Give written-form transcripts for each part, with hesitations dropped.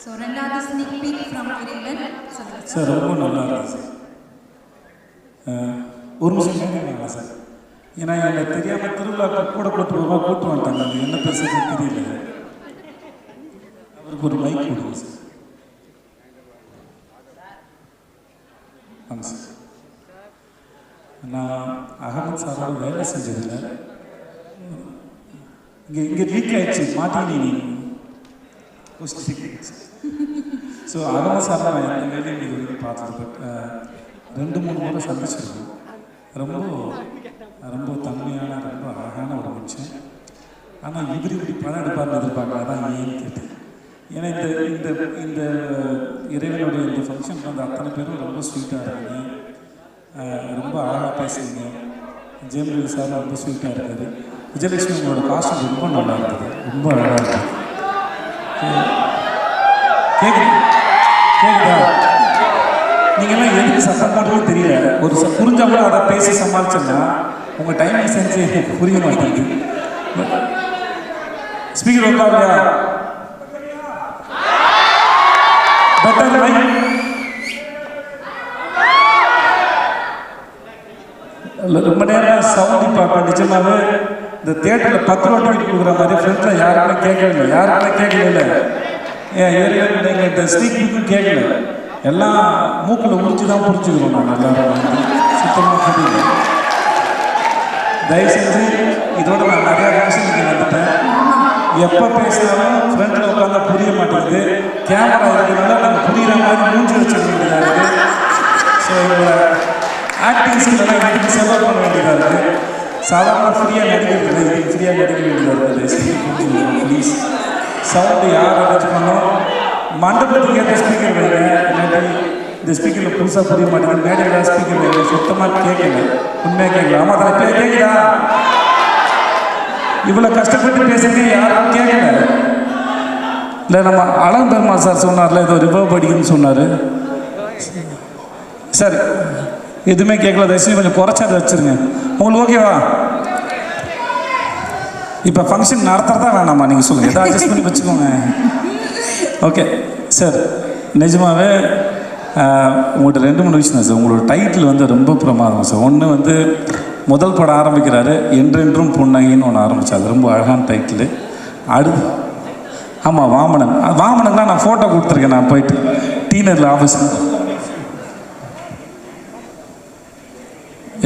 So ரெண்டாவது sneak peek from Ireland. Sir ரொம்ப நல்லா இருக்கு சார். ஒரு நிமிஷம் கேட்குறீங்களா சார்? ஏன்னா எனக்கு தெரியாமல் திருவிழாக்கு கூட கூட்டு வந்துட்டாங்க. அது என்ன பேசுறது தெரியல. அவருக்கு ஒரு மைக் கொடுங்க சார். ஆமாம் சார். நான் அகமது சாரோட வேலை செஞ்சதில்லை. இங்கே லீக் ஆயிடுச்சு மாட்டினீங்க. ஸோ அகமது சார் தான் எந்த வேலையும் இது வரைக்கும் பார்த்தது. பட் 2-3 முறை சந்திச்சிருக்கோம். ரொம்ப தன்மையான ரொம்ப அழகான ஒரு மனுஷன். ஆனால் இப்படி படம் எடுப்பார்னு எதிர்பார்க்க அதான் ஏன்னு கேட்டேன். ஏன்னா இந்த இறைவனுடைய இந்த ஃபங்க்ஷன் வந்து அத்தனை பேரும் ரொம்ப ஸ்வீட்டாக இருக்காங்க. ரொம்ப அழகாக பேசுறீங்க. ஜெயமலி சார் ரொம்ப ஸ்வீட்டாக இருக்காரு. விஜயலட்சுமி உங்களோட காஸ்டியூம் ரொம்ப நல்லா இருக்குது. ரொம்ப அழகாக இருக்குது. கேட்குதா? நீங்கள்லாம் எதுக்கு சத்தம் போட்டோன்னு தெரியல. ஒரு புரிஞ்சா கூட அதை பேசி சமாளிச்சோம்னா உங்கள் டைமிங் சென்ஸு புரிய மாட்டேங்குது. ஸ்பீக்கர் ஒர்க் ஆகலையா? Better mic. ரொம்ப நேரம் சவுண்ட் பார்ப்பேன். நிஜமாவே இந்த தியேட்டரில் 10 ரூபா டிக்கெட் கொடுக்குற மாதிரி ஃப்ரெண்ட்ஸில் யாருமே கேட்கல. ஏன் ஏரியாவில் நீங்கள் இந்த ஸ்னீக்கும் கேட்கல. எல்லாம் மூக்கில் உரிச்சு தான் புரிஞ்சுக்கிறோம். நாங்கள் எல்லாரும் சுத்தமாக புரியல. தயவுசெஞ்சு இதோட நான் நிறையா ஃபங்க்ஷனுக்கு வந்துட்டேன். எப்போ பேசினாலும் ஃப்ரெண்டில் உட்காந்து புரிய மாட்டேங்குது. கேமரா இருக்கிறதுனால நாங்கள் புரிகிற மாதிரி மூஞ்சி வச்சுக்க வேண்டியதாக இருக்குது. ஸோ இவங்க ஆக்டிங் சீன்லாம் எனக்கு செலவு பண்ண வேண்டியதாக இருக்குது. சாதாரண ஃப்ரீயாக நடிக்கிறது இதுக்கு ஃப்ரீயாக நடிக்க வேண்டியதாக இருக்குது. ப்ளீஸ் சவுண்டு யார் அரேஞ்ச் பண்ணோம். மண்டபத்துக்கு ஏற்ற ஸ்பீக்கர் வைங்க. இல்லாட்டி இந்த ஸ்பீக்கரில் புதுசாக புரிய மாட்டேங்குது. மேடையில் ஸ்பீக்கர் வைங்க. சுத்தமாக கேட்கல. உண்மையாக கேட்கல. ஆமாம் தான் இப்போ கேட்குதா? இவ்வளோ கஷ்டப்பட்டு பேசுறது யாரும் கேட்கல. இல்லை நம்ம அழகு பெருமாள் சார் சொன்னார்ல ஏதோ ரிவர்ப் அடிக்குன்னு சொன்னார். சார் எதுவுமே கேட்கல. தயவுசெய்து கொஞ்சம் குறைச்சாது வச்சுருங்க. உங்களுக்கு ஓகேவா? இப்போ ஃபங்க்ஷன் நடத்துகிறதா வேணாமா நீங்கள் சொல்லுங்கள். எதாவது அட்ஜஸ்ட் பண்ணி வச்சுக்கோங்க. Okay sir. நிஜமாகவே உங்கள்கிட்ட 2-3 விஷயம் தான் சார். உங்களோட டைட்டில் வந்து ரொம்ப பிரமாதம் சார். ஒன்று வந்து முதல் படம் ஆரம்பிக்கிறாரு என்றென்றும் புன்னகைன்னு ஒன்று ஆரம்பித்தார். அது ரொம்ப அழகான டைட்டில். அடுத்து ஆமாம் வாமனன் தான் நான் ஃபோட்டோ கொடுத்துருக்கேன். நான் போயிட்டு டீனரில் ஆஃபீஸ்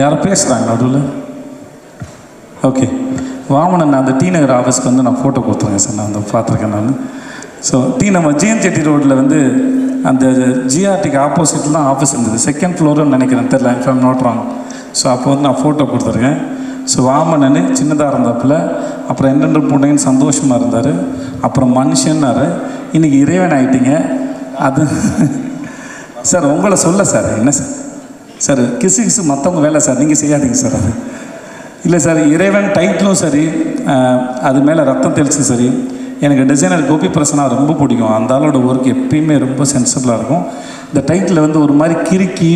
யாரும் பேசுகிறாங்க நடுவில். ஓகே வாமனன் அந்த டி நகர் ஆஃபீஸ்க்கு வந்து நான் ஃபோட்டோ கொடுத்துருக்கேன் சார். நான் வந்து பார்த்துருக்கேன் நான். ஸோ நம்ம ஜிஎன் செட்டி ரோட்டில் வந்து அந்த ஜிஆர்டிக்கு ஆப்போசிட்டில் தான் ஆஃபீஸ் இருந்தது. 2nd ஃப்ளோர்னு நினைக்கிறேன், தெரியல, if I'm not wrong. So அப்போ வந்து நான் ஃபோட்டோ கொடுத்துருக்கேன். ஸோ வாமனன் சின்னதாக இருந்தப்பில் அப்புறம் என்னென்று பூண்டைன்னு சந்தோஷமாக இருந்தார். அப்புறம் மனுஷன்னாரு. இன்றைக்கி இறைவன் ஆகிட்டீங்க. அது சார் உங்களை சொல்ல சார். என்ன சார் கிசு மற்றவங்க வேலை சார், நீங்கள் செய்யாதீங்க சார். அது இல்லை சார். இறைவன் டைட்டிலும் சரி, அது மேலே ரத்தம் தெளிச்சும் சரி. எனக்கு டிசைனர் கோபி பிரசன்னா ரொம்ப பிடிக்கும். அந்த ஆளோட ஒர்க் எப்பயுமே ரொம்ப சென்சிபிளாக இருக்கும். இந்த டைட்டில் வந்து ஒரு மாதிரி கிறுக்கி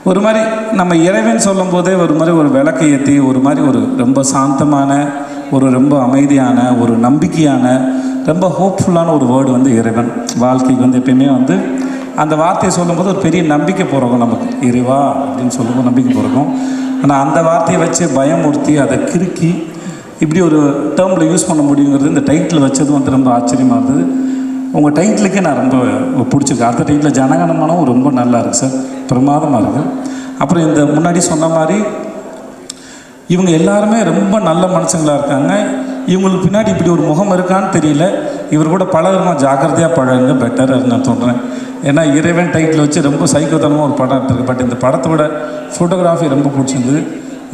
ஒரு மாதிரி நம்ம இறைவன் சொல்லும் போதே ஒரு மாதிரி ஒரு விளக்கை ஏற்றி ஒரு மாதிரி ஒரு ரொம்ப சாந்தமான ஒரு ரொம்ப அமைதியான ஒரு நம்பிக்கையான ரொம்ப ஹோப்ஃபுல்லான ஒரு வேர்டு வந்து இறைவன். வாழ்க்கைக்கு வந்து எப்பயுமே வந்து அந்த வார்த்தையை சொல்லும்போது ஒரு பெரிய நம்பிக்கை பிறக்கும் நமக்கு. இறைவா அப்படின்னு சொல்லும்போது நம்பிக்கை பிறக்கும். ஆனால் அந்த வார்த்தையை வச்சு பயமுறுத்தி அதை கிறுக்கி இப்படி ஒரு டேர்மில் யூஸ் பண்ண முடியுங்கிறது இந்த டைட்டில் வச்சது வந்து ரொம்ப ஆச்சரியமாக இருந்தது. உங்கள் டைட்டிலுக்கே நான் ரொம்ப பிடிச்சிருக்கேன். அடுத்த டைட்டில் ஜனகணமனமும் ரொம்ப நல்லா இருக்குது சார். பிரமாதமாக இருக்குது. அப்புறம் இந்த முன்னாடி சொன்ன மாதிரி இவங்க எல்லாருமே ரொம்ப நல்ல மனுஷங்களாக இருக்காங்க. இவங்களுக்கு பின்னாடி இப்படி ஒரு முகம் இருக்கான்னு தெரியல. இவர் கூட பழகிறமா ஜாக்கிரதையாக பழகுங்க, பெட்டராக நான் சொல்கிறேன். ஏன்னா இறைவன் டைட்டில் வச்சு ரொம்ப சைக்கோத்தனமாக ஒரு படம் எடுத்துருக்கு. பட் இந்த படத்தோட ஃபோட்டோகிராஃபி ரொம்ப பிடிச்சிருந்தது.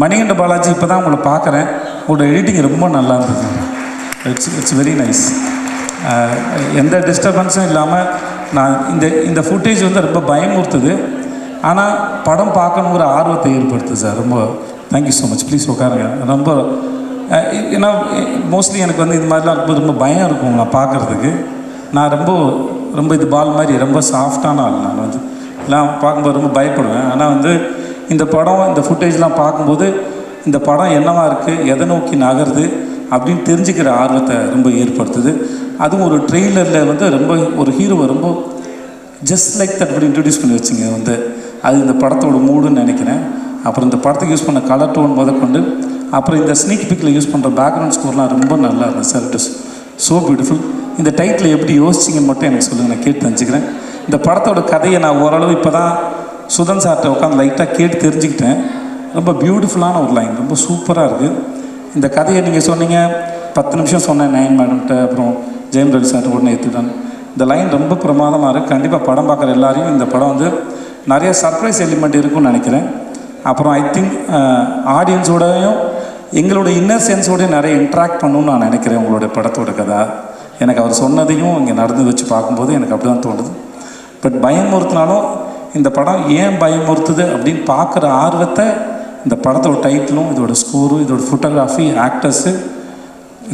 மணிகண்ட பாலாஜி இப்போ தான் உங்களை பார்க்குறேன். உங்களோட எடிட்டிங் ரொம்ப நல்லா இருந்தது. It's very nice. எந்த டிஸ்டர்பன்ஸும் இல்லாமல் நான் இந்த ஃபுட்டேஜ் வந்து ரொம்ப பயமுறுத்துது. ஆனால் படம் பார்க்கணுங்கிற ஆர்வத்தை ஏற்படுத்துது சார். ரொம்ப தேங்க்யூ ஸோ மச். ப்ளீஸ் உட்காருங்க. ரொம்ப ஏன்னா மோஸ்ட்லி எனக்கு வந்து இது மாதிரிலாம் இருக்கும்போது ரொம்ப பயம் இருக்கும் நான் பார்க்குறதுக்கு. நான் ரொம்ப இது பால் மாதிரி ரொம்ப சாஃப்டான ஆள். நான் வந்து எல்லாம் பார்க்கும்போது ரொம்ப பயப்படுவேன். ஆனால் வந்து இந்த படம் இந்த ஃபுட்டேஜ்லாம் பார்க்கும்போது இந்த படம் என்னவா இருக்குது, எதை நோக்கி நகருது அப்படின்னு தெரிஞ்சுக்கிற ஆர்வத்தை ரொம்ப ஏற்படுத்துது. அதுவும் ஒரு ட்ரெய்லரில் வந்து ரொம்ப ஒரு ஹீரோவை ரொம்ப ஜஸ்ட் லைக் தட் அப்படி இன்ட்ரடியூஸ் பண்ணி வச்சுங்க வந்து அது இந்த படத்தோட மூடுன்னு நினைக்கிறேன். அப்புறம் இந்த படத்துக்கு யூஸ் பண்ண கலர் டோன் முதற்கொண்டு அப்புறம் இந்த ஸ்னீக் பிக்கில் யூஸ் பண்ணுற பேக்ரவுண்ட் ஸ்கோர்லாம் ரொம்ப நல்லா இருந்துச்சு sir. It is so beautiful. இந்த டைட்டில் எப்படி யோசிச்சிங்கன்னு மட்டும் எனக்கு சொல்லுங்கள், நான் கேட்டு தெரிஞ்சுக்கிறேன். இந்த படத்தோட கதையை நான் ஓரளவு இப்போ தான் சுதன் சார்கிட்ட உட்காந்து லைட்டாக கேட்டு தெரிஞ்சுக்கிட்டேன். ரொம்ப பியூட்டிஃபுல்லான ஒரு லைன், ரொம்ப சூப்பராக இருக்குது. இந்த கதையை நீங்கள் சொன்னீங்க 10 நிமிஷம் சொன்னேன் நயன் மேடம்கிட்ட, அப்புறம் ஜெயம் ரவி சார்ட்ட உடனே ஏற்றுட்டான். இந்த லைன் ரொம்ப பிரமாதமாக இருக்குது. கண்டிப்பாக படம் பார்க்குற எல்லாரையும் இந்த படம் வந்து நிறைய சர்ப்ரைஸ் எலிமெண்ட் இருக்குன்னு நினைக்கிறேன். அப்புறம் ஐ திங்க் ஆடியன்ஸோடையும் எங்களோட இன்னர் சென்ஸோடய நிறைய இன்ட்ராக்ட் பண்ணணும்னு நான் நினைக்கிறேன். உங்களுடைய படத்தோட கதை எனக்கு அவர் சொன்னதையும் இங்கே நடந்து வச்சு பார்க்கும்போது எனக்கு அப்படி தான் தோணுது. பட் பயமுறுத்தினாலும் இந்த படம் ஏன் பயமுறுத்துது அப்படின்னு பார்க்குற ஆர்வத்தை இந்த படத்தோட டைட்டிலும் இதோட ஸ்கோரும் இதோட ஃபோட்டோகிராஃபி ஆக்டர்ஸு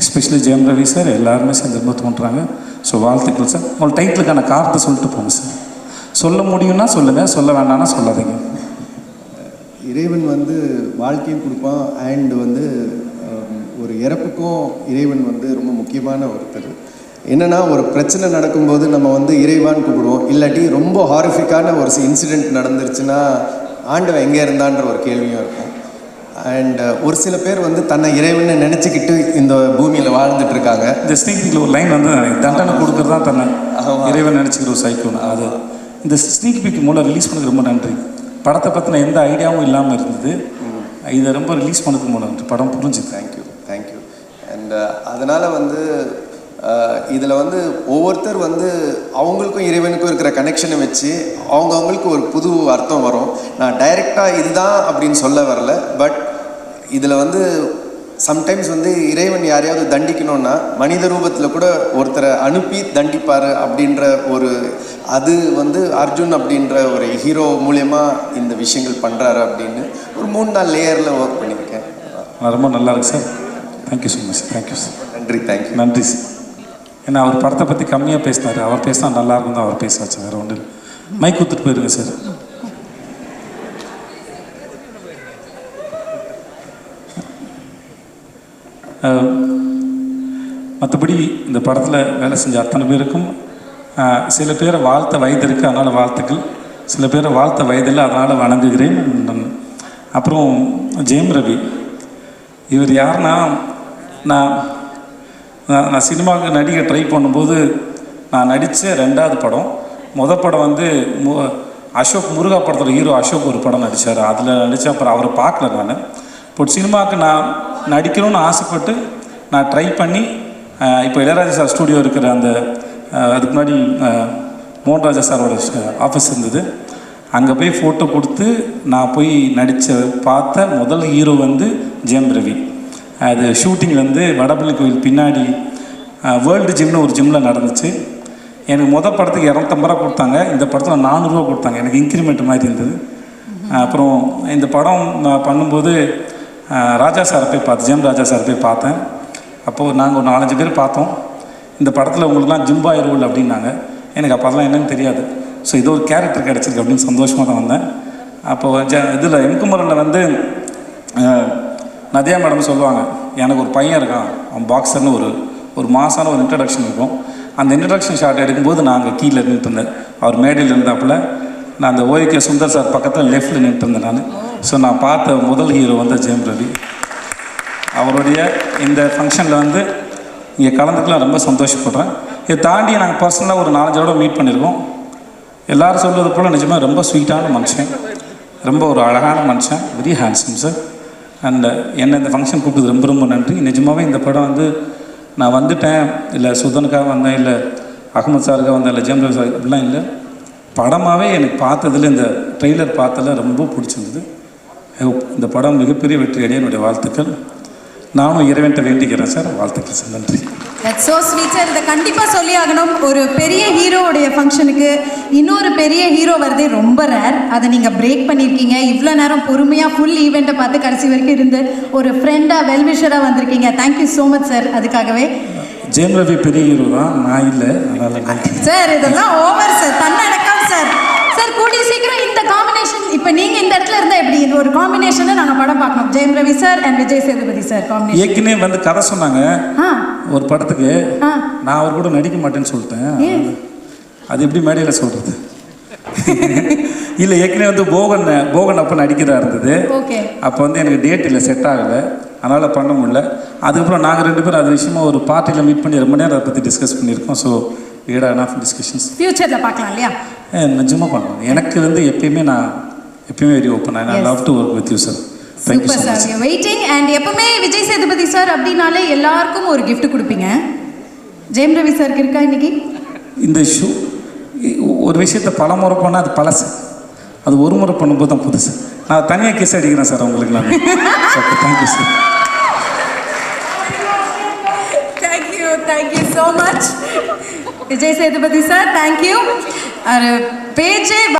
எஸ்பெஷலி ஜெயம் ரவி சார் எல்லாருமே சேர்ந்து ரொம்ப தோன்றுறாங்க. ஸோ வாழ்த்துக்கள் சார். உங்கள் டைட்டிலுக்கான காரணத்தை சொல்லிட்டு போங்க சார். சொல்ல முடியும்னா சொல்லுங்கள், சொல்ல வேண்டாம்னா சொல்லாதீங்க. இறைவன் வந்து வாழ்க்கையும் கொடுப்பான் அண்ட் வந்து ஒரு இறப்புக்கும் இறைவன் வந்து ரொம்ப முக்கியமான ஒருத்தர். என்னென்னா ஒரு பிரச்சனை நடக்கும்போது நம்ம வந்து இறைவான்னு கூப்பிடுவோம், இல்லாட்டி ரொம்ப ஹாரிஃபிக்கான ஒரு இன்சிடெண்ட் நடந்துருச்சுன்னா ஆண்டவன் எங்கே இருந்தான்ற ஒரு கேள்வியும் இருக்கும். அண்ட் ஒரு சில பேர் வந்து தன்னை இறைவனை நினச்சிக்கிட்டு இந்த பூமியில் வாழ்ந்துட்டு இருக்காங்க. இந்த ஸ்னீக் ஒரு லைன் வந்து தண்டனை கொடுக்குறது தான் தன்னை இறைவன் நினச்சிக்கிற ஒரு சைக்கோன்னு. அது இந்த ஸ்னீக் பீக் மூலம் ரிலீஸ் பண்ணதுக்கு ரொம்ப நன்றி. படத்தை பற்றின எந்த ஐடியாவும் இல்லாமல் இருந்தது. இதை ரொம்ப ரிலீஸ் பண்ணதுக்கு மூலம் படம் புரிஞ்சு. தேங்க்யூ. அண்ட் அதனால் வந்து இதில் வந்து ஒவ்வொருத்தர் வந்து அவங்களுக்கும் இறைவனுக்கும் இருக்கிற கனெக்ஷனை வச்சு அவங்கவுங்களுக்கு ஒரு புது அர்த்தம் வரும். நான் டைரெக்டாக இதுதான் அப்படின்னு சொல்ல வரல. பட் இதில் வந்து சம்டைம்ஸ் வந்து இறைவன் யாரையாவது தண்டிக்கணும்னா மனித ரூபத்தில் கூட ஒருத்தரை அனுப்பி தண்டிப்பார் அப்படின்ற ஒரு அது வந்து அர்ஜுன் அப்படின்ற ஒரு ஹீரோ மூலயமா இந்த விஷயங்கள் பண்ணுறாரு அப்படின்னு ஒரு 3-4 லேயரில் ஒர்க் பண்ணியிருக்கேன். ரொம்ப நல்லா இருக்கு sir. Thank you so much. Thank you sir. நன்றி சார். ஏன்னா அவர் படத்தை பற்றி கம்மியாக பேசினார். அவர் பேசினா நல்லா இருக்கும் தான் அவர் பேச வச்சு, வேறு ஒன்று மைக் கொடுத்துட்டு போயிருங்க சார். மற்றபடி இந்த படத்தில் வேலை செஞ்ச அத்தனை பேருக்கும் சில பேரை வாழ்த்த வயது இருக்குது, அதனால் வாழ்த்துக்கள். சில பேரை வாழ்த்த வயதில்லை, அதனால் வணங்குகிறேன். அப்புறம் ஜெயம் ரவி இவர் யாருன்னா, நான் சினிமாவுக்கு நடிக்க ட்ரை பண்ணும்போது நான் நடித்த 2வது படம். படம் வந்து அசோக் முருகா படத்தோட ஹீரோ அசோக் ஒரு படம் நடித்தார். அதில் நடித்த அப்புறம் அவரை பார்க்கல. நான் இப்போ சினிமாவுக்கு நான் நடிக்கணும்னு ஆசைப்பட்டு நான் ட்ரை பண்ணி இப்போ இளையராஜா சார் ஸ்டூடியோ இருக்கிற அந்த அதுக்கு முன்னாடி மோகன்ராஜா சாரோட ஆஃபீஸ் இருந்தது. அங்கே போய் ஃபோட்டோ கொடுத்து நான் போய் பார்த்த முதல் ஹீரோ வந்து ஜெயம் ரவி. அது ஷூட்டிங் வந்து வடபள்ளி கோயில் பின்னாடி வேர்ல்டு ஜிம்னு ஒரு ஜிம்மில் நடந்துச்சு. எனக்கு படத்துக்கு 250 ரூபா கொடுத்தாங்க, இந்த படத்தில் 400 ரூபா கொடுத்தாங்க. எனக்கு இன்க்ரிமெண்ட் மாதிரி இருந்தது. அப்புறம் இந்த படம் பண்ணும்போது ராஜா சாரை போய் பார்த்தேன், ஜெயம் ராஜா சாரை போய் பார்த்தேன். அப்போது நாங்கள் ஒரு 4-5 பேர் பார்த்தோம். இந்த படத்தில் உங்களுக்குலாம் ஜிம்பாய் ரோல் அப்படின்னாங்க. எனக்கு அப்போ அதெல்லாம் என்னன்னு தெரியாது. ஸோ இது ஒரு கேரக்டர் கிடச்சிருக்கு அப்படின்னு சந்தோஷமாக தான் வந்தேன். அப்போது இதில் எம்குமரனில் வந்து நதியா மேடம் சொல்லுவாங்க, எனக்கு ஒரு பையன் இருக்கான், அவன் பாக்ஸர்னு ஒரு மாசான ஒரு இன்ட்ரடக்ஷன் இருக்கும். அந்த இன்ட்ரடக்ஷன் ஷாட் எடுக்கும்போது நான் அங்கே கீழே நின்றுருந்தேன். அவர் மேடையில் இருந்தாப்புல, நான் அந்த ஓகே சுந்தர் சார் பக்கத்தில் லெஃப்டில் நின்றுருந்தேன் நான். ஸோ நான் பார்த்த முதல் ஹீரோ வந்து ஜெயம் ரவி. அவருடைய இந்த ஃபங்க்ஷனில் வந்து இங்கே கலந்துக்கலாம் ரொம்ப சந்தோஷப்படுறேன். இதை தாண்டி நாங்கள் பர்சனலாக ஒரு 4-5 தடவை மீட் பண்ணியிருக்கோம். எல்லோரும் சொல்வது போல் நிஜமாக ரொம்ப ஸ்வீட்டான மனுஷன், ரொம்ப ஒரு அழகான மனுஷன், வெரி ஹேண்ட்ஸம் சார். அண்ட் என்னை இந்த ஃபங்க்ஷன் கூப்பிட்டது ரொம்ப ரொம்ப நன்றி. நிஜமாகவே இந்த படம் வந்து நான் வந்துட்டேன், இல்லை சுதனுக்காக வந்தேன், இல்லை அகமது சாருக்காக வந்தேன், இல்லை ஜெயம் ரவி சார் அப்படிலாம் இல்லை. படமாகவே எனக்கு பார்த்ததில் இந்த ட்ரெய்லர் பார்த்ததில் ரொம்ப பிடிச்சிருந்தது. இந்த படம் மிகப்பெரிய வெற்றி அடைய என்னுடைய வாழ்த்துக்கள். நானும் இறைவன்கிட்ட வேண்டிக்கிறேன் சார். வாழ்த்துக்கள் சார். நன்றி. That's so sweet sir. இதை கண்டிப்பாக சொல்லி ஆகணும். ஒரு பெரிய ஹீரோவுடைய ஃபங்க்ஷனுக்கு இன்னொரு பெரிய ஹீரோ வரதே ரொம்ப ரேர். அதை நீங்கள் பிரேக் பண்ணியிருக்கீங்க. இவ்வளோ நேரம் பொறுமையாக ஃபுல் ஈவெண்ட்டை பார்த்து கடைசி வரைக்கும் இருந்து ஒரு ஃப்ரெண்டாக வெல்விஷராக வந்திருக்கீங்க. Thank you so much sir. அதுக்காகவே ஜெயம் ரவி பெரிய ஹீரோ தான், நான் இல்லை. சார் இதெல்லாம் ஓவர் சார், தன்னடக்கம் சார். சார் கூடிய சீக்கிரம் இந்த காம்பினேஷன் இப்போ இப்போ நீங்கள் இந்த இடத்துல இருந்தால் எப்படி இந்த ஒரு காம்பினேஷனை நாங்கள் படம் பார்க்கணும், Jayam Ravi sir and Vijay Sethupathi sir combination. ஏற்கனவே வந்து கதை சொன்னாங்க ஆ ஒரு படத்துக்கு, ஆ நான் அவர் கூட நடிக்க மாட்டேன்னு சொல்லிட்டேன். ஏன்? அது எப்படி மேடையில் சொல்கிறது? இல்லை, ஏற்கனவே வந்து போகன் அப்போ நடிக்கிறதா இருந்தது. ஓகே. அப்போ வந்து எனக்கு டேட் இல்லை, செட் ஆகலை, அதனால் பண்ண முடியல. அதுக்கப்புறம் நாங்கள் 2 பேரும் அது விஷயமா ஒரு பார்ட்டியில் மீட் பண்ணி ரொம்ப நேரம் அதை பற்றி டிஸ்கஸ் பண்ணியிருக்கோம். So we had enough discussions. ஃபியூச்சரில் பார்க்கலாம் இல்லையா? நிஜமாக பண்ணலாம். எனக்கு வந்து எப்பயுமே very open. I love to work with you sir. Thank you super so sir, much. You waiting. And எப்பவுமே விஜய் சேதுபதி சார் அப்படின்னாலே எல்லாருக்கும் ஒரு gift கொடுப்பீங்க. ஜெயம் ரவி சாருக்கு இருக்கா இன்னைக்கு? இந்த ஷூ ஒரு விஷயத்தை பல முறை பண்ணால் அது பழசு, அது ஒரு முறை பண்ணும்போது தான் புதுசு. நான் தனியாக கிஸ் அடிக்கிறேன் சார் உங்களுக்கு. நான் thank you sir. Thank you so much Vijay Sethupathi sir. Thank you. பேச்சே